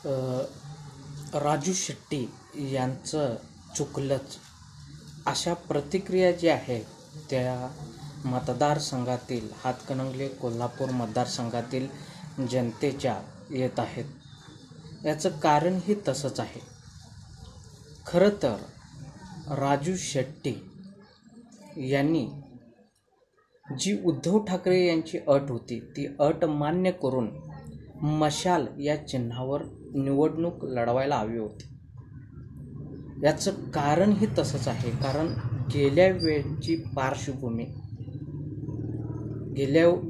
अ, राजू शेट्टी यांचं चुकलंच अशा प्रतिक्रिया ज्या आहेत त्या मतदारसंघातील हातकणंगले कोल्हापूर मतदारसंघातील जनतेच्या येत आहेत. याचं कारणही तसंच आहे. खरं तर राजू शेट्टी यांनी जी उद्धव ठाकरे यांची अट होती ती अट मान्य करून मशाल या चिन्हावर निवडणूक लढवायला हवी होती. याचं कारणही तसंच आहे. कारण गेल्या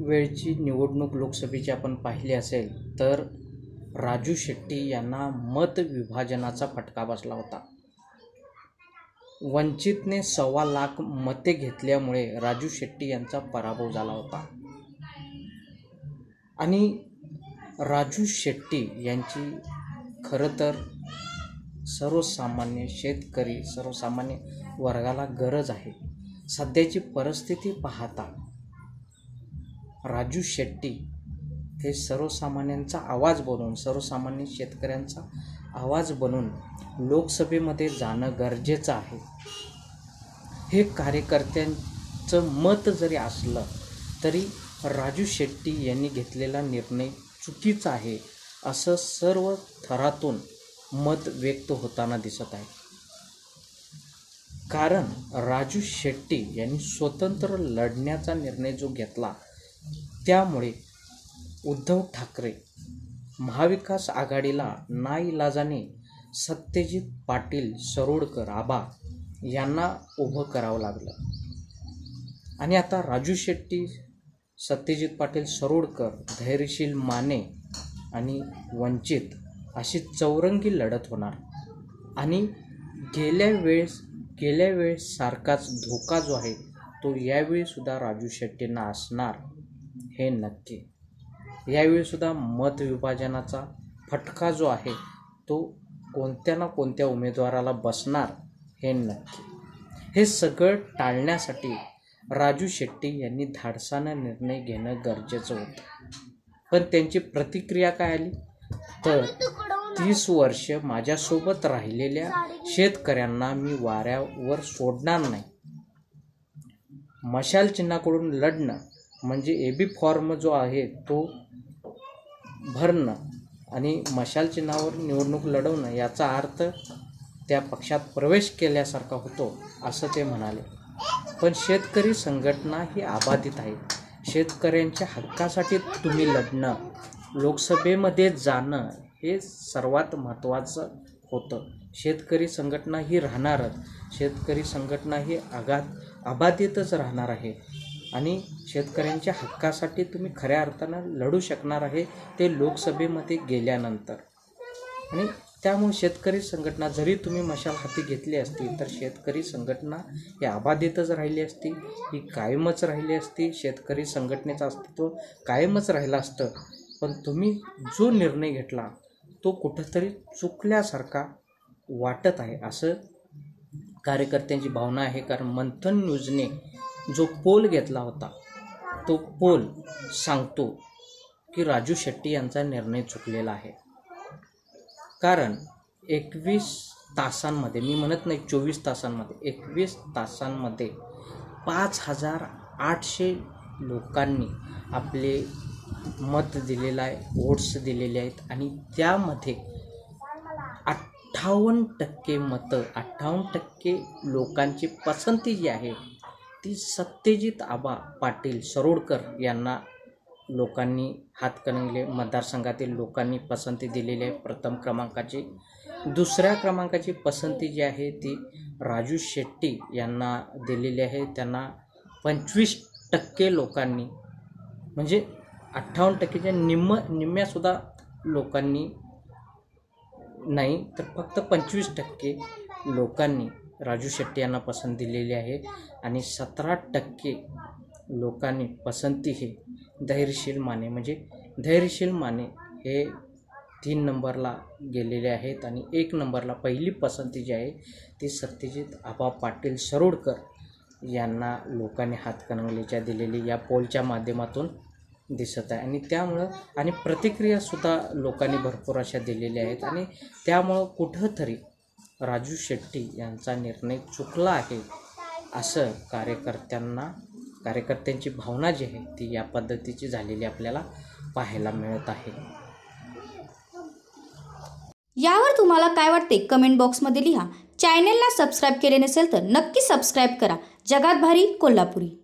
वेळची निवडणूक लोकसभेची आपण पाहिली असेल तर राजू शेट्टी यांना मत विभाजनाचा फटका बसला होता. वंचितने 1.25 लाख मते घेतल्यामुळे राजू शेट्टी यांचा पराभव झाला होता. आणि राजू शेट्टी यांची खरं तर सर्वसामान्य शेतकरी सर्वसामान्य वर्गाला गरज आहे. सध्याची परिस्थिती पाहता राजू शेट्टी हे सर्वसामान्यांचा आवाज बनून सर्वसामान्य शेतकऱ्यांचा आवाज बनून लोकसभेमध्ये जाणं गरजेचं आहे. हे कार्यकर्त्यांचं मत जरी असलं तरी राजू शेट्टी यांनी घेतलेला निर्णय चुकीचा आहे असं सर्व थरातून मत व्यक्त होताना दिसत आहे. कारण राजू शेट्टी यांनी स्वतंत्र लढण्याचा निर्णय जो घेतला त्यामुळे उद्धव ठाकरे महाविकास आघाडीला नाईलाजाने सत्यजित पाटील सरोडकर आबा यांना उभं करावं लागलं. आणि आता राजू शेट्टी सत्यजित पाटील सरोडकर धैर्यशील माने आणि वंचित अशी चौरंगी लढत होणार. आणि गेल्या वेळेस सारखाच धोका जो आहे तो यावेळीसुद्धा राजू शेट्टींना असणार हे नक्की. यावेळीसुद्धा मत विभाजनाचा फटका जो आहे तो कोणत्या ना कोणत्या उमेदवाराला बसणार हे नक्की. हे सगळं टाळण्यासाठी राजू शेट्टी यांनी धाडसानं निर्णय घेणं गरजेचं होतं. पण त्यांची प्रतिक्रिया काय आली तर 30 वर्ष माझ्यासोबत राहिलेल्या शेतकऱ्यांना मी वाऱ्यावर सोडणार नाही. मशाल चिन्हाकडून लढणं म्हणजे एबी फॉर्म जो आहे तो भरणं आणि मशाल चिन्हावर निवडणूक लढवणं याचा अर्थ त्या पक्षात प्रवेश केल्यासारखा होतो असं ते म्हणाले. पण शेतकरी संघटना ही अबाधित आहे. शेतकऱ्यांच्या हक्कासाठी तुम्ही लढणं लोकसभेमध्ये जाणं हे सर्वात महत्त्वाचं होतं. शेतकरी संघटना ही राहणारच. शेतकरी संघटना ही अबाधितच राहणार आहे. आणि शेतकऱ्यांच्या हक्कासाठी तुम्ही खऱ्या अर्थानं लढू शकणार आहे ते लोकसभेमध्ये गेल्यानंतर. आणि त्यामुळे शेतकरी संघटना जरी तुम्ही मशाल हाती घेतली असती तर शेतकरी संघटना ही अबाधितच राहिली असती. ही कायमच राहिली असती. शेतकरी संघटनेचं अस्तित्व कायमच राहिलं असतं. पण तुम्ही जो निर्णय घेतला तो कुठंतरी चुकल्यासारखा वाटत आहे असं कार्यकर्त्यांची भावना आहे. कारण मंथन न्यूजने जो पोल घेतला होता तो पोल सांगतो की राजू शेट्टी यांचा निर्णय चुकलेला आहे. कारण 21 तासांमध्ये, मी म्हणत नाही 24 तासांमध्ये, 21 तासांमध्ये 5,800 लोकांनी आपले मत दिलेलं आहे, वोट्स दिलेले आहेत. आणि त्यामध्ये 58% मतं 58% लोकांची पसंती जी आहे ती सत्यजित आबा पाटील सरोडकर यांना लोकांनी हातकणंगले मतदारसंघातील लोकांनी पसंती दिलेली आहे प्रथम क्रमांकाची. दुसऱ्या क्रमांकाची पसंती जी आहे ती राजू शेट्टी यांना दिलेली आहे. त्यांना 25% लोकांनी म्हणजे 58%च्या निम्म्यासुद्धा लोकांनी नाही तर फक्त 25% लोकांनी राजू शेट्टी यांना पसंती दिलेली आहे. आणि 17% लोकांनी पसंती हे धैर्यशील माने म्हणजे धैर्यशील माने हे 3 नंबरला गेलेले आहेत. आणि 1 नंबरला पहिली पसंती जी आहे ती सत्यजित आबा पाटील सरोडकर यांना लोकांनी हातकणंगलेच्या दिलेली या पोलच्या माध्यमातून दिसत आहे. आणि त्यामुळं आणि प्रतिक्रियासुद्धा लोकांनी भरपूर अशा दिलेल्या आहेत. आणि त्यामुळं कुठंतरी राजू शेट्टी यांचा निर्णय चुकला आहे असं कार्यकर्त्यांची भावना जी आहे ती या पद्धतीची झालेली आपल्याला पाहायला मिळत आहे. यावर तुम्हाला काय वाटते कमेंट बॉक्समध्ये लिहा. चॅनेलला सबस्क्राईब केले नसेल तर नक्की सबस्क्राईब करा. जगात भारी कोल्हापुरी.